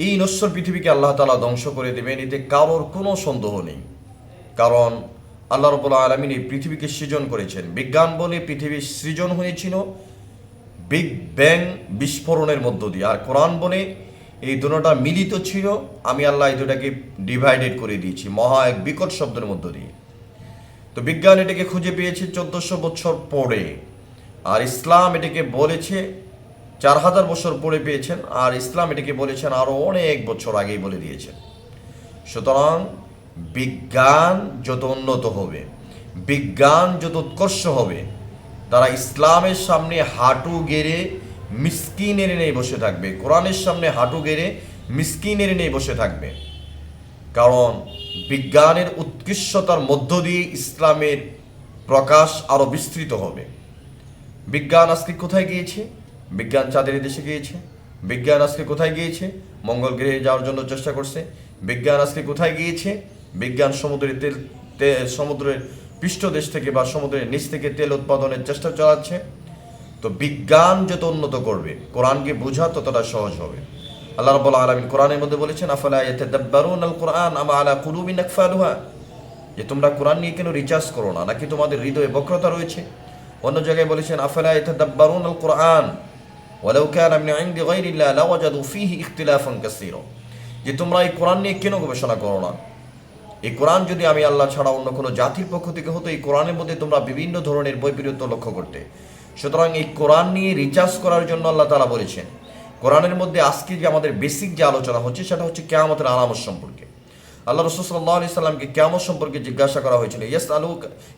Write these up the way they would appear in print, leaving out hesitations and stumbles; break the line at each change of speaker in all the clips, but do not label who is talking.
এই নশ্বর পৃথিবীকে আল্লাহ তাআলা ধ্বংস করে দেবেন, এতে কারোর কোনো সন্দেহ নেই। কারণ আল্লাহ রাব্বুল আলামিন এই পৃথিবীকে সৃজন করেছেন। বিজ্ঞান বলে পৃথিবীর সৃজন হয়েছিল বিগ ব্যাং বিস্ফোরণের মধ্য দিয়ে, আর কোরআন বলে এই দুটোটা মিলিত ছিল, আমি আল্লাহ এই দুটাকে ডিভাইডেড করে দিয়েছি মহা এক বিকট শব্দের মধ্য দিয়ে। তো বিজ্ঞান এটাকে খুঁজে পেয়েছে 1400 বছর পরে, আর ইসলাম এটাকে বলেছে 4000 বছর পরে পেয়েছেন, আর ইসলাম এটাকে বলেছেন আরও অনেক বছর আগেই বলে দিয়েছেন। সুতরাং বিজ্ঞান যত উন্নত হবে, বিজ্ঞান যত উৎকর্ষ হবে, তারা ইসলামের সামনে হাঁটু গেড়ে মিসকিনের নিয়ে বসে থাকবে, কোরআনের সামনে হাঁটু গেড়ে মিসকিনের নিয়ে বসে থাকবে। কারণ বিজ্ঞানের উৎকৃষ্টতার মধ্য দিয়ে ইসলামের প্রকাশ আরও বিস্তৃত হবে। বিজ্ঞান আজকে কোথায় গিয়েছে? বিজ্ঞান চাঁদের দেশে গিয়েছে। বিজ্ঞান আজকে কোথায় গিয়েছে? মঙ্গল গ্রহে যাওয়ার জন্য চেষ্টা করছে। বিজ্ঞান আজকে কোথায় গিয়েছে? বিজ্ঞান সমুদ্রের পৃষ্ঠদেশ থেকে বা সমুদ্রের নিচ থেকে তেল উৎপাদনের চেষ্টা চালাচ্ছে। তো বিজ্ঞান যত উন্নত করবে, কোরআনকে বোঝা ততটা সহজ হবে। আল্লাহ রাব্বুল আলামিন কোরআনের মধ্যে বলেছেন, আফালা ইয়াতাদাব্বারুনাল কুরআন আম আলা কুলুবিন আকফালুহা, যে তোমরা কোরআন নিয়ে কেন রিচার্জ করো না, নাকি তোমাদের হৃদয়ে বক্রতা রয়েছে। অন্য জায়গায় বলেছেন, আফালা ইয়াতাদাব্বারুনাল কুরআন ওয়ালাউ কানা মিন ইনদি গায়রিল্লাহ লাওয়াজাদু ফীহি ইখতিলাফান কাসীরা, যে তোমরা এই কোরআন নিয়ে কেন গবেষণা করো না। এই কোরআন যদি আমি আল্লাহ ছাড়া অন্য কোনো জাতির পক্ষ থেকে হতো, এই কোরআনের মধ্যে তোমরা বিভিন্ন ধরনের বৈপরীত্য লক্ষ্য করতে। সুতরাং এই কোরআন নিয়ে রিচার্জ করার জন্য আল্লাহ তাআলা বলেছেন। কোরআনের মধ্যে আজকে যে আমাদের বেসিক যে আলোচনা হচ্ছে সেটা হচ্ছে কিয়ামতের আলামত সম্পর্কে। আল্লাহ রাসূল সাল্লাল্লাহু আলাইহি সাল্লামকে কিয়ামত সম্পর্কে জিজ্ঞাসা করা হয়েছিল,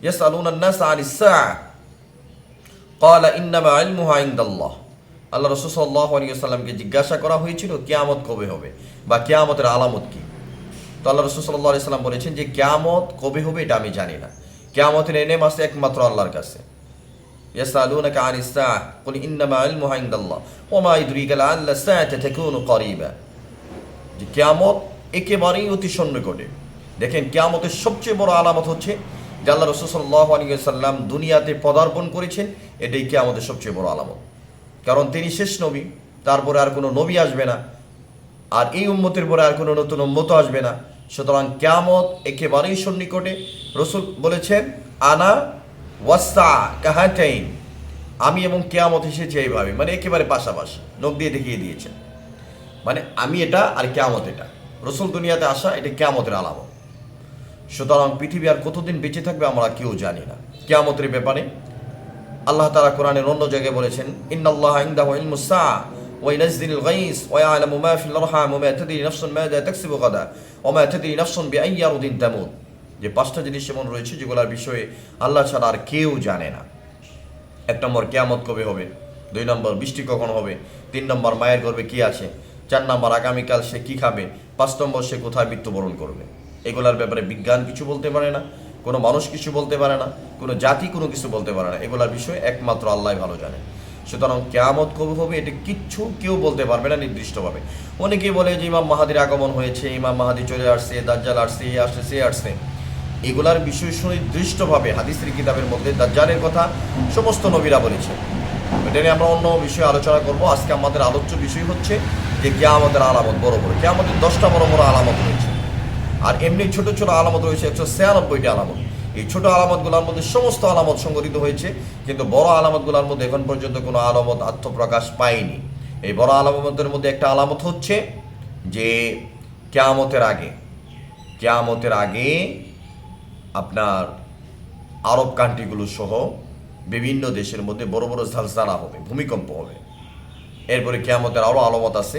ইয়াসআলুনান নাস আনিস সাআহ ক্বালা ইন্নামা ইলমুহা ইনদাল্লাহ। আল্লাহ রাসূল সাল্লাল্লাহু আলাইহি সাল্লামকে জিজ্ঞাসা করা হয়েছিল কিয়ামত কবে হবে বা কিয়ামতের আলামত কি। তো আল্লাহ রাসূল সাল্লাল্লাহু আলাইহি সাল্লাম বলেছেন যে কিয়ামত কবে হবে এটা আমি জানি না, কিয়ামতের এলেম আছে একমাত্র আল্লাহর কাছে। ইয়াসআলুনাকা আনিস সাআহ কুল ইন্নামা ইলমুহা ইনদাল্লাহ ওয়া মা ইদরিকা লাআল্লা সাআতা তাকুনু করিবা, যে কিয়ামত একেবারেই অতি সন্নিকটে। দেখেন, কিয়ামতের সবচেয়ে বড় আলামত হচ্ছে যে আল্লাহ রাসূল সাল্লাল্লাহু আলাইহি সাল্লাম দুনিয়াতে পদার্পণ করেছেন, এটাই কিয়ামতের সবচেয়ে বড় আলামত। কারণ তিনি শেষ নবী, তারপরে আর কোনো নবী আসবে না, আর এই উম্মতের পরে আর কোনো নতুন উম্মত আসবে না। সুতরাং কিয়ামত একেবারেই সন্নিকটে। রাসূল বলেছেন, আনা ওয়াসা কাহাতাইন, আমি এবং কিয়ামত এসেছে এইভাবে, মানে একেবারে পাশাপাশি, নখ দিয়ে দেখিয়ে দিয়েছেন। মানে আমি এটা আর কিয়ামত এটা, রাসূল দুনিয়াতে আসা এটা কিয়ামতের আলামত। সুতরাং পৃথিবী আর কতদিন বেঁচে থাকবে আমরা কেউ জানি না। কিয়ামতের ব্যাপারে আল্লাহ তাআলা কোরআনের অন্য জায়গায় বলেছেন, ইন্নাল্লাহা ইনদাহু ইলমুস সাআহ ওয়া ইউনাজ্জিলুল গায়স ওয়া ইয়ালামু মা ফিল আরহাম ওয়া মা তাদরি নাফসুন মাযা তাকসিবু গাদা ওয়া মা তাদরি নাফসুন বিআইয়ি আরদিন তামুত, যে 5টা জিনিস এমন রয়েছে যেগুলোর বিষয়ে আল্লাহ ছাড়া আর কেউ জানে না। 1 নম্বর কিয়ামত কবে হবে, 2 নম্বর বৃষ্টি কখন হবে, 3 নম্বর মায়ের গর্ভে কি আছে, 4 নম্বর আগামীকাল সে কি খাবে, 5 নম্বর সে কোথায় মৃত্যুবরণ করবে। এগুলোর ব্যাপারে বিজ্ঞান কিছু বলতে পারে না, কোনো মানুষ কিছু বলতে পারে না, কোনো জাতি কোনো কিছু বলতে পারে না। এগুলোর বিষয়ে একমাত্র আল্লাহ ভালো জানে। সুতরাং কিয়ামত কবে হবে এটা কিচ্ছু কেউ বলতে পারবে না নির্দিষ্টভাবে। অনেকেই বলে যে ইমাম মাহাদির আগমন হয়েছে, ইমাম মাহাদি চলে আসছে, দাজ্জাল আসছে, এ আসছে, সে আসছে। এগুলার বিষয় সুনির্দিষ্টভাবে হাদিসের কিতাবের মধ্যে দাজ্জালের কথা সমস্ত নবীরা বলেছে। এটা নিয়ে আমরা অন্য বিষয়ে আলোচনা করব। আজকে আমাদের আলোচ্য বিষয় হচ্ছে যে কিয়ামতের আলামত বড় বড়, কিয়ামতের 10টা বড় বড় আলামত রয়েছে, আর এমনি ছোট ছোট আলামত রয়েছে 196টি আলামত। এই ছোট আলামতগুলোর মধ্যে সমস্ত আলামত সংগঠিত হয়েছে, কিন্তু বড় আলামতগুলোর মধ্যে এখন পর্যন্ত কোনো আলামত আত্মপ্রকাশ পায়নি। এই বড় আলামতের মধ্যে একটা আলামত হচ্ছে যে কিয়ামতের আগে আপনার আরব কান্ট্রিগুলো সহ বিভিন্ন দেশের মধ্যে বড় বড় ঝালঝালা হবে, ভূমিকম্প হবে। এরপরে কিয়ামতের আরও আলামত আছে,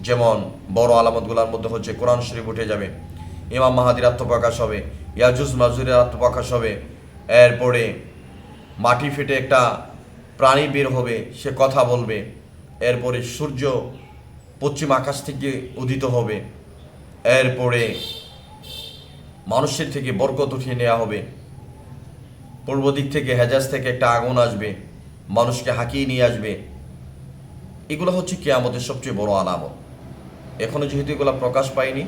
যেমন বড় আলামতগুলোর মধ্যে হচ্ছে কোরআন শরীফ উঠে যাবে, ইমাম মাহাদির আত্মপ্রকাশ হবে, ইয়াজুজ মাজুজের আত্মপ্রকাশ হবে, এরপরে মাটি ফেটে একটা প্রাণী বের হবে, সে কথা বলবে, এরপরে সূর্য পশ্চিম আকাশ থেকে উদিত হবে, এরপরে মানুষের থেকে বরকত উঠিয়ে নেওয়া হবে, পূর্ব দিক থেকে হেজাজ থেকে একটা আগুন আসবে, মানুষকে হাঁকিয়ে নিয়ে আসবে। এগুলো হচ্ছে কিয়ামতের সবচেয়ে বড় আলামত। এখনও যেহেতু এগুলো প্রকাশ পায়নি,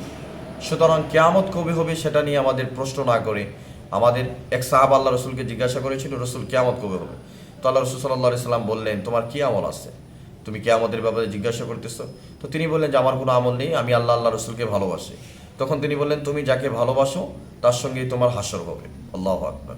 সুতরাং কিয়ামত কবে হবে সেটা নিয়ে আমাদের প্রশ্ন না করে আমাদের এক সাহাবা আল্লাহ রসুলকে জিজ্ঞাসা করেছিল, রসুল কিয়ামত কবে হবে? তো আল্লাহ রসুল সাল্লাল্লাহু আলাইহি সাল্লাম বললেন, তোমার কি আমল আছে? তুমি কি আমাদের ব্যাপারে জিজ্ঞাসা করতেছো? তো তিনি বললেন যে আমার কোনো আমল নেই, আমি আল্লাহ রসুলকে ভালোবাসি। তখন তিনি বললেন তুমি যাকে ভালোবাসো তার সঙ্গেই তোমার হাসর হবে। আল্লাহু আকবার।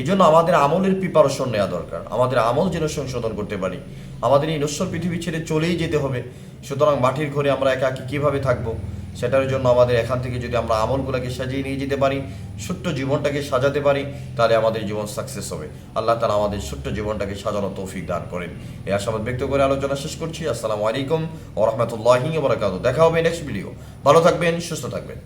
এই জন্য আমাদের আমলের প্রিপারেশন নেওয়া দরকার, আমাদের আমল যেন সংশোধন করতে পারি। আমাদের এই নশ্বর পৃথিবী ছেড়ে চলেই যেতে হবে, সুতরাং মাটির ঘরে আমরা একাকী কীভাবে থাকবো, সেটার জন্য আমাদের এখান থেকে যদি আমরা আমলগুলোকে সাজিয়ে নিয়ে যেতে পারি, ছোট্ট জীবনটাকে সাজাতে পারি, তাহলে আমাদের জীবন সাকসেস হবে। আল্লাহ তাআলা আমাদের ছোট্ট জীবনটাকে সাজানো তৌফিক দান করেন। এই আশাবাদ ব্যক্ত করে আলোচনা শেষ করছি। আসসালামু আলাইকুম ওয়া রাহমাতুল্লাহি ওয়া বারাকাতুহু। দেখা হবে নেক্সট ভিডিও। ভালো থাকবেন, সুস্থ থাকবেন।